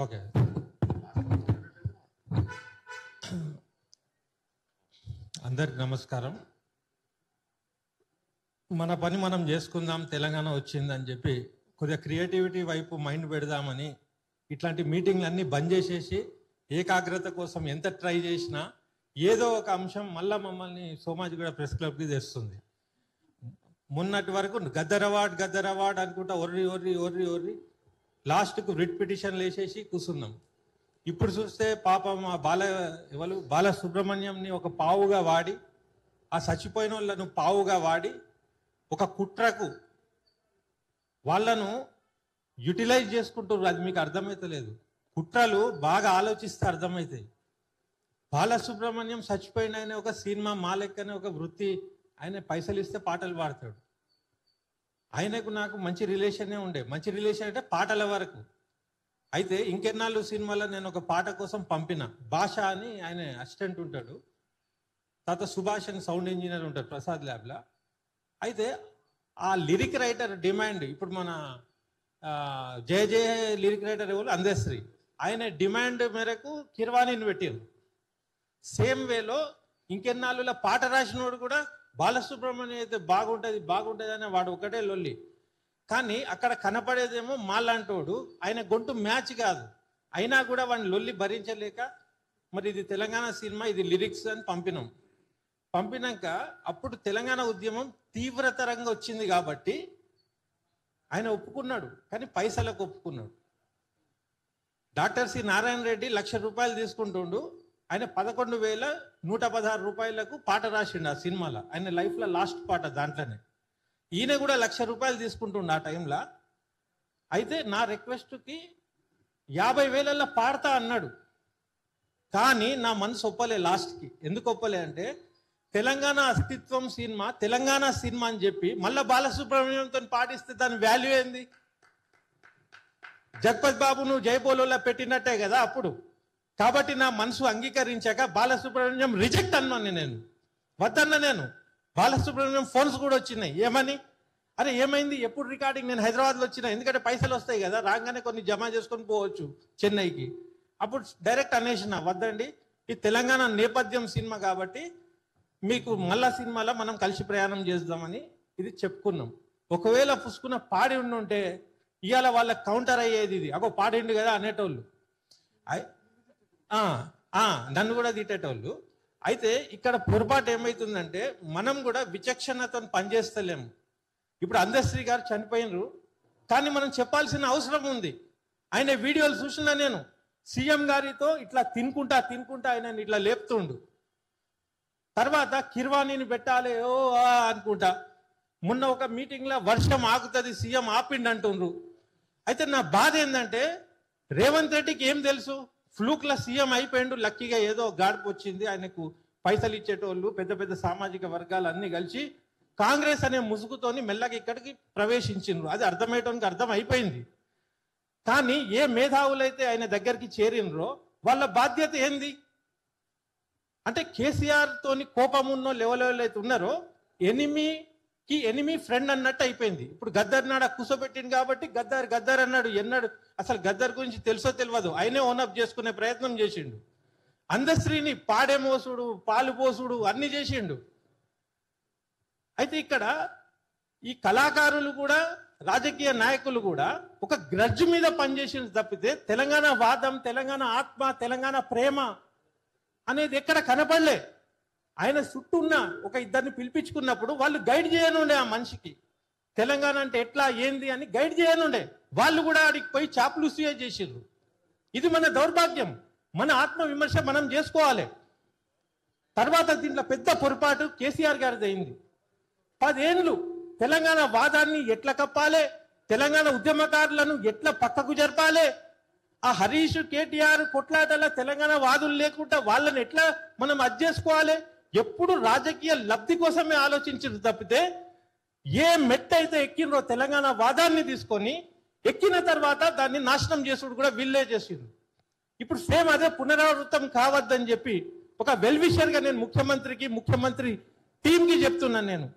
Okay, అందరికి నమస్కారం. మన పని మనం చేసుకుందాం, తెలంగాణ వచ్చిందని చెప్పి కొద్దిగా క్రియేటివిటీ వైపు మైండ్ పెడదామని ఇట్లాంటి మీటింగ్లన్నీ బంద్ చేసేసి ఏకాగ్రత కోసం ఎంత ట్రై చేసినా ఏదో ఒక అంశం మళ్ళీ మమ్మల్ని సోమాజిగూడ ప్రెస్ క్లబ్కి తెస్తుంది. మొన్నటి వరకు గద్దర్ అవార్డ్ అనుకుంటా ఒర్రి లాస్ట్కు రిట్ పిటిషన్లు వేసేసి కూర్చున్నాం. ఇప్పుడు చూస్తే పాపం ఆ బాలసుబ్రహ్మణ్యంని ఒక పావుగా వాడి, ఆ చచ్చిపోయిన వాళ్ళను పావుగా వాడి ఒక కుట్రకు వాళ్ళను యూటిలైజ్ చేసుకుంటారు. అది మీకు అర్థమవుతలేదు. కుట్రలు బాగా ఆలోచిస్తే అర్థమవుతాయి. బాలసుబ్రహ్మణ్యం చచ్చిపోయిన ఆయన ఒక సినిమా మాలెక్కనే ఒక వృత్తి, ఆయన పైసలు ఇస్తే పాటలు పాడతాడు. ఆయనకు నాకు మంచి రిలేషనే ఉండే. మంచి రిలేషన్ అంటే పాటల వరకు. అయితే ఇంకెన్నాళ్ళు సినిమాలో నేను ఒక పాట కోసం పంపిన. భాష అని ఆయన అసిస్టెంట్ ఉంటాడు, తర్వాత సుభాష్ అని సౌండ్ ఇంజనీర్ ఉంటాడు ప్రసాద్ ల్యాబ్లో. అయితే ఆ లిరిక్ రైటర్ డిమాండ్, ఇప్పుడు మన జయ లిరిక్ రైటర్ ఎవరు, అందశ్రీ, ఆయన డిమాండ్ మేరకు కిర్వాణిని పెట్టారు. సేమ్ వేలో ఇంకెన్నాళ్ళులో పాట రాసినోడు కూడా బాలసుబ్రహ్మణ్యం అయితే బాగుంటుంది అని వాడు ఒకటే లొల్లి. కానీ అక్కడ కనపడేదేమో మాలాంటోడు, ఆయన గొంతు మ్యాచ్ కాదు. అయినా కూడా వాడిని లొల్లి భరించలేక మరి ఇది తెలంగాణ సినిమా, ఇది లిరిక్స్ అని పంపినాక అప్పుడు తెలంగాణ ఉద్యమం తీవ్రతరంగా వచ్చింది కాబట్టి ఆయన ఒప్పుకున్నాడు. కానీ పైసలకు ఒప్పుకున్నాడు. డాక్టర్ సి నారాయణ రెడ్డి 1,00,000 రూపాయలు తీసుకుంటుండు. ఆయన 11,116 రూపాయలకు పాట రాసిండు ఆ సినిమాలో. ఆయన లైఫ్లో లాస్ట్ పాట దాంట్లోనే. ఈయన కూడా 1,00,000 రూపాయలు తీసుకుంటుండు ఆ టైంలో. అయితే నా రిక్వెస్ట్కి 50,000 పాడతా అన్నాడు. కానీ నా మనసు ఒప్పలే లాస్ట్కి. ఎందుకు ఒప్పలే అంటే తెలంగాణ అస్తిత్వం సినిమా, తెలంగాణ సినిమా అని చెప్పి మళ్ళీ బాలసుబ్రహ్మణ్యంతో పాటిస్తే దాని వాల్యూ ఏంది? జగపతి బాబును జైపోలో పెట్టినట్టే కదా అప్పుడు. కాబట్టి నా మనసు అంగీకరించాక బాలసుబ్రహ్మణ్యం రిజెక్ట్ అన్నాను. నేను వద్దన్నా. నేను బాలసుబ్రహ్మణ్యం ఫోన్స్ కూడా వచ్చినాయి. ఏమని? అరే ఏమైంది, ఎప్పుడు రికార్డింగ్? నేను హైదరాబాద్లో వచ్చినా, ఎందుకంటే పైసలు వస్తాయి కదా, రాగానే కొన్ని జమ చేసుకొని పోవచ్చు చెన్నైకి. అప్పుడు డైరెక్ట్ అనేసిన, వద్దండి, ఈ తెలంగాణ నేపథ్యం సినిమా కాబట్టి మీకు మళ్ళా సినిమాలో మనం కలిసి ప్రయాణం చేద్దామని ఇది చెప్పుకున్నాం. ఒకవేళ పుసుకున్న పాడి ఉండుంటే ఇవాళ వాళ్ళకి కౌంటర్ అయ్యేది. ఇది అగో పాడిండు కదా అనేటోళ్ళు, నన్ను కూడా తిట్టేటోళ్ళు. అయితే ఇక్కడ పొరపాటు ఏమవుతుందంటే మనం కూడా విచక్షణతో పనిచేస్తలేము. ఇప్పుడు అందశ్రీ గారు చనిపోయినరు, కానీ మనం చెప్పాల్సిన అవసరం ఉంది. ఆయన వీడియోలు చూసినా నేను, సీఎం గారితో ఇట్లా తినుకుంటా ఆయన ఇట్లా లేపుతుండు. తర్వాత కిర్వాణిని పెట్టాలి అనుకుంటా. మొన్న ఒక మీటింగ్లో వర్షం ఆగుతుంది, సీఎం ఆపిండి అంటుండ్రు. అయితే నా బాధ ఏంటంటే రేవంత్ రెడ్డికి ఏం తెలుసు, ఫ్లూక్ల సీఎం అయిపోయిండు, లక్కీగా ఏదో గాడుపు వచ్చింది. ఆయనకు పైసలు ఇచ్చేటోళ్ళు పెద్ద పెద్ద సామాజిక వర్గాలు అన్నీ కలిసి కాంగ్రెస్ అనే ముసుగుతోని మెల్లగా ఇక్కడికి ప్రవేశించిండ్రు. అది అర్థమయ్యటానికి అర్థం అయిపోయింది. కానీ ఏ మేధావులైతే ఆయన దగ్గరికి చేరినరో వాళ్ళ బాధ్యత ఏంది అంటే కేసీఆర్ తోని కోపం ఉన్న లెవెల్ అయితే ఉన్నారో ఎనిమి ఫ్రెండ్ అన్నట్టు అయిపోయింది. ఇప్పుడు గద్దర్ నాడ కూసోబెట్టింది కాబట్టి గద్దర్ అన్నాడు. ఎన్నాడు అసలు గద్దర్ గురించి తెలుసో తెలియదు, ఆయనే ఓనప్ చేసుకునే ప్రయత్నం చేసిండు. అందశ్రీని పాడేమోసుడు, పాలు పోసుడు అన్ని చేసిండు. అయితే ఇక్కడ ఈ కళాకారులు కూడా, రాజకీయ నాయకులు కూడా ఒక గ్రడ్జ్ మీద పనిచేసింది తప్పితే తెలంగాణ వాదం, తెలంగాణ ఆత్మ, తెలంగాణ ప్రేమ అనేది ఎక్కడ కనపడలే. ఆయన చుట్టూ ఉన్న ఒక ఇద్దరిని పిలిపించుకున్నప్పుడు వాళ్ళు గైడ్ చేయనుండే ఆ మనిషికి, తెలంగాణ అంటే ఎట్లా ఏంది అని గైడ్ చేయనుండే. వాళ్ళు కూడా ఆడికి పోయి చాపులుసియే చేసిర్రు. ఇది మన దౌర్భాగ్యం. మన ఆత్మ విమర్శ మనం చేసుకోవాలి. తర్వాత దీంట్లో పెద్ద పొరపాటు కేసీఆర్ గారిది అయింది. 10 ఏళ్ళు తెలంగాణ వాదాన్ని ఎట్లా కప్పాలి, తెలంగాణ ఉద్యమకారులను ఎట్లా పక్కకు జరపాలి, ఆ హరీష్ కేటీఆర్ కొట్లాటల తెలంగాణ వాదులు లేకుండా వాళ్ళని ఎట్లా మనం అది చేసుకోవాలి, ఎప్పుడు రాజకీయ లబ్ధి కోసమే ఆలోచించారు తప్పితే ఏ మెట్ట అయితే ఎక్కినరో తెలంగాణ వాదాన్ని తీసుకొని ఎక్కిన తర్వాత దాన్ని నాశనం చేసుడు కూడా వీళ్ళే చేసిండ్రు. ఇప్పుడు సేమ్ అదే పునరావృతం కావద్దని చెప్పి ఒక వెల్విషర్గా నేను ముఖ్యమంత్రి టీంకి చెప్తున్నాను. నేను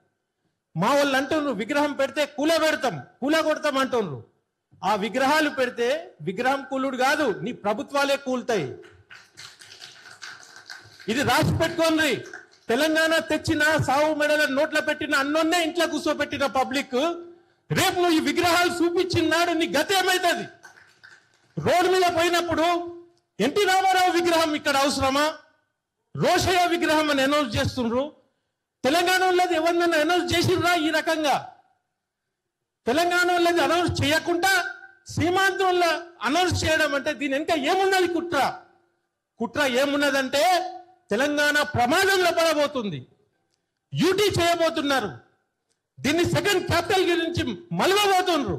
మా వాళ్ళు అంటున్నారు విగ్రహం పెడితే కూల కొడతాం అంటున్నారు. ఆ విగ్రహాలు పెడితే విగ్రహం కూలుడు కాదు, నీ ప్రభుత్వాలే కూలుతాయి. ఇది రాసి పెట్టుకోండి. తెలంగాణ తెచ్చిన సావు మెడల నోట్ల పెట్టిన అన్నోన్నే ఇంట్లో కూర్చోబెట్టిన పబ్లిక్ రేపు నువ్వు ఈ విగ్రహాలు చూపించినాడు నీ గతి ఏమైతుంది? రోడ్డు మీద పోయినప్పుడు ఎన్టీ రామారావు విగ్రహం ఇక్కడ అవసరమా? రోషయ్య విగ్రహం అని అనౌన్స్ చేస్తుండ్రు. తెలంగాణ వాళ్ళది ఎవరినైనా అనౌన్స్ చేసిర్రా? ఈ రకంగా తెలంగాణ వాళ్ళది అనౌన్స్ చేయకుండా సీమాంధ్రంలో అనౌన్స్ చేయడం అంటే దీని వెనుక ఏమున్నది? కుట్ర ఏమున్నదంటే తెలంగాణ ప్రమాదంలో పడబోతుంది. యూటీ చేయబోతున్నారు. దీన్ని సెకండ్ క్యాపిటల్ గురించి మలవబోతున్నారు.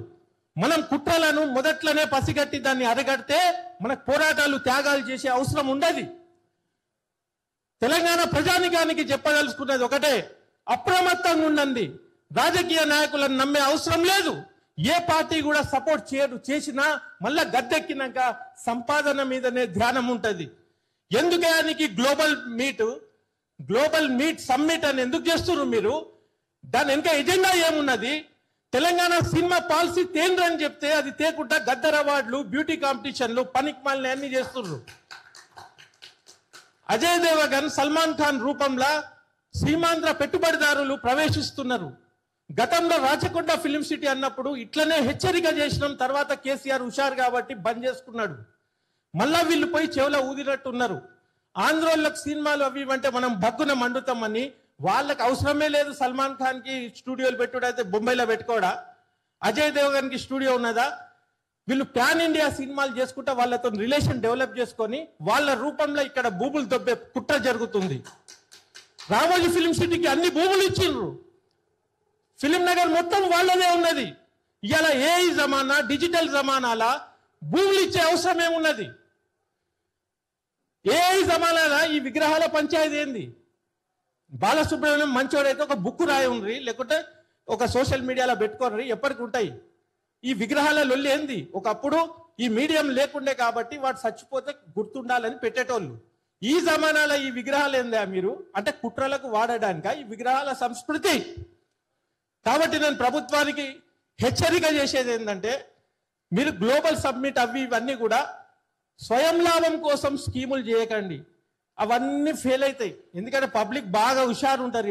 మనం కుట్రలను మొదట్లోనే పసిగట్టి దాన్ని అరగడితే మనకు పోరాటాలు త్యాగాలు చేసే అవసరం ఉండదు. తెలంగాణ ప్రజానికానికి చెప్పదలుచుకున్నది ఒకటే, అప్రమత్తంగా ఉండండి. రాజకీయ నాయకులను నమ్మే అవసరం లేదు. ఏ పార్టీ కూడా సపోర్ట్ చేసినా మళ్ళా గద్దెక్కినాక సంపాదన మీదనే ధ్యానం ఉంటుంది. ఎందుకే గ్లోబల్ మీట్ సమ్మిట్ అని ఎందుకు చేస్తున్నారు మీరు? దాని వెనుక ఎజెండా ఏమున్నది? తెలంగాణ సినిమా పాలసీ తేంద్ర అని చెప్తే అది తేకుండా గద్దర్ అవార్డులు, బ్యూటీ కాంపిటీషన్లు, పనికి మాలిన అన్ని చేస్తున్నారు. అజయ్ దేవగన్, సల్మాన్ ఖాన్ రూపంలో సీమాంధ్ర పెట్టుబడిదారులు ప్రవేశిస్తున్నారు. గతంలో రాచకొండ ఫిలిం సిటీ అన్నప్పుడు ఇట్లనే హెచ్చరిక చేసినాం. తర్వాత కేసీఆర్ హుషారు కాబట్టి బంద్ చేసుకున్నాడు. మళ్ళా వీళ్ళు పోయి చెవులో ఊదినట్టున్నారు. ఆంధ్రోళ్ళకు సినిమాలు అవి అంటే మనం భగ్గున మండుతామని. వాళ్ళకి అవసరమే లేదు. సల్మాన్ ఖాన్ కి స్టూడియోలు పెట్టుడు అయితే బొంబాయిలో పెట్టుకోడా? అజయ్ దేవగన్ కి స్టూడియో ఉన్నదా? వీళ్ళు ప్యాన్ ఇండియా సినిమాలు చేసుకుంటా వాళ్ళతో రిలేషన్ డెవలప్ చేసుకొని వాళ్ళ రూపంలో ఇక్కడ భూములు దొబ్బే కుట్ర జరుగుతుంది. రామోజీ ఫిలిం సిటీకి అన్ని భూములు ఇచ్చిండ్రు. ఫిలిం నగర్ మొత్తం వాళ్ళదే ఉన్నది. ఇవాళ ఏఐ జమానా, డిజిటల్ జమానాల భూములు ఇచ్చే అవసరం ఏమున్నది? ఏఐ జమానాల ఈ విగ్రహాల పంచాయతీ ఏంది? బాలసుబ్రహ్మణ్యం మంచోడైతే ఒక బుక్ రాయి ఉండ్రి, లేకుంటే ఒక సోషల్ మీడియాలో పెట్టుకోండి, ఎప్పటికి ఉంటాయి. ఈ విగ్రహాల లొల్లి ఏంది? ఒకప్పుడు ఈ మీడియం లేకుండే కాబట్టి వాడు చచ్చిపోతే గుర్తుండాలని పెట్టేటోళ్ళు. ఈ జమానాల ఈ విగ్రహాలు ఏందా మీరు అంటే కుట్రలకు వాడడానిక ఈ విగ్రహాల సంస్కృతి? కాబట్టి నేను ప్రభుత్వానికి హెచ్చరిక చేసేది ఏంటంటే, మీరు గ్లోబల్ సబ్మిట్ అవి ఇవన్నీ కూడా స్వయం లాభం కోసం స్కీములు చేయకండి. అవన్నీ ఫెయిల్ అవుతాయి. ఎందుకంటే పబ్లిక్ బాగా హుషారు ఉంటారు.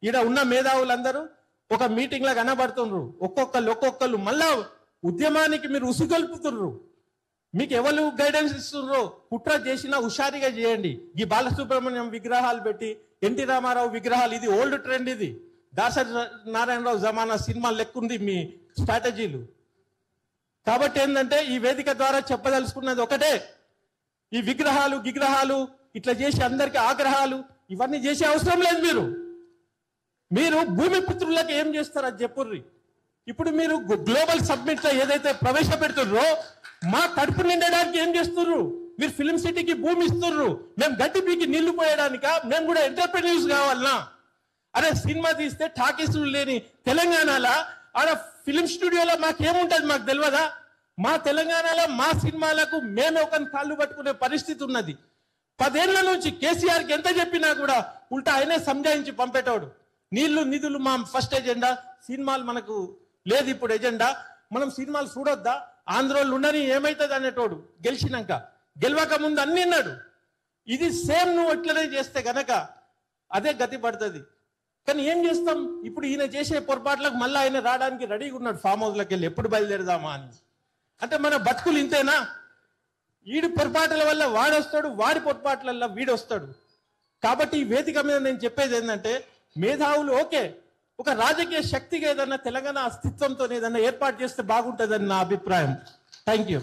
ఈడ ఉన్న మేధావులందరూ ఒక మీటింగ్ లా కనబడుతుండ్రు. ఒక్కొక్కళ్ళు మళ్ళా ఉద్యమానికి మీరు ఉసుగొల్పుతుర్రు. మీకు ఎవరు గైడెన్స్ ఇస్తుండ్రో కుట్ర చేసినా హుషారిగా చేయండి. ఈ బాలసుబ్రహ్మణ్యం విగ్రహాలు పెట్టి ఎన్టీ రామారావు విగ్రహాలు, ఇది ఓల్డ్ ట్రెండ్. ఇది దాసరి నారాయణరావు జమానా సినిమాలు లెక్కుంది మీ స్ట్రాటజీలు. కాబట్టి ఏంటంటే ఈ వేదిక ద్వారా చెప్పదలుచుకున్నది ఒకటే, ఈ విగ్రహాలు ఇట్లా చేసి అందరికి ఆగ్రహాలు ఇవన్నీ చేసే అవసరం లేదు. మీరు భూమి పుత్రులకు ఏం చేస్తారు అది చెప్పుర్రి. ఇప్పుడు మీరు గ్లోబల్ సబ్మిట్ లో ఏదైతే ప్రవేశపెడుతుర్రో మా కడుపు నిండడానికి ఏం చేస్తుర్రు? మీరు ఫిలిం సిటీకి భూమి ఇస్తుర్రు, మేము గడ్డి పీకి నీళ్లు పోయడానిక? మేము కూడా ఎంటర్ప్రెన్యూర్స్ కావాలనా? అరే సినిమా తీస్తే టాకీసులు లేని తెలంగాణలో ఆడ ఫిలిం స్టూడియోలో మాకేముంటది మాకు తెలియదా? మా తెలంగాణలో మా సినిమాలకు మేమే ఒక కాళ్ళు పట్టుకునే పరిస్థితి ఉన్నది. 10 ఏళ్ల నుంచి కేసీఆర్కి ఎంత చెప్పినా కూడా ఉల్టా ఆయనే సంజాయించి పంపేటోడు. నీళ్లు నిధులు మా ఫస్ట్ ఎజెండా, సినిమాలు మనకు లేదు ఇప్పుడు ఎజెండా, మనం సినిమాలు చూడొద్దా, ఆంధ్రోళ్ళు ఉండని ఏమైతుంది అనేటోడు. గెలవక ముందు అన్ని అన్నాడు. ఇది సేమ్ నువ్వు ఎట్లనే చేస్తే గనక అదే గతి పడుతుంది. కానీ ఏం చేస్తాం? ఇప్పుడు ఈయన చేసే పొరపాట్లకు మళ్ళీ ఆయన రావడానికి రెడీగా ఉన్నాడు ఫామ్ హౌస్లోకి వెళ్ళి, ఎప్పుడు బయలుదేరదామా అని. అంటే మన బతుకులు ఇంతేనా? వీడి పొరపాట్ల వల్ల వాడొస్తాడు, వాడి పొరపాట్ల వీడొస్తాడు. కాబట్టి ఈ వేదిక మీద నేను చెప్పేది ఏంటంటే, మేధావులు ఓకే, ఒక రాజకీయ శక్తిగా ఏదన్నా తెలంగాణ అస్తిత్వంతో ఏదన్నా ఏర్పాటు చేస్తే బాగుంటుందని నా అభిప్రాయం. Thank you.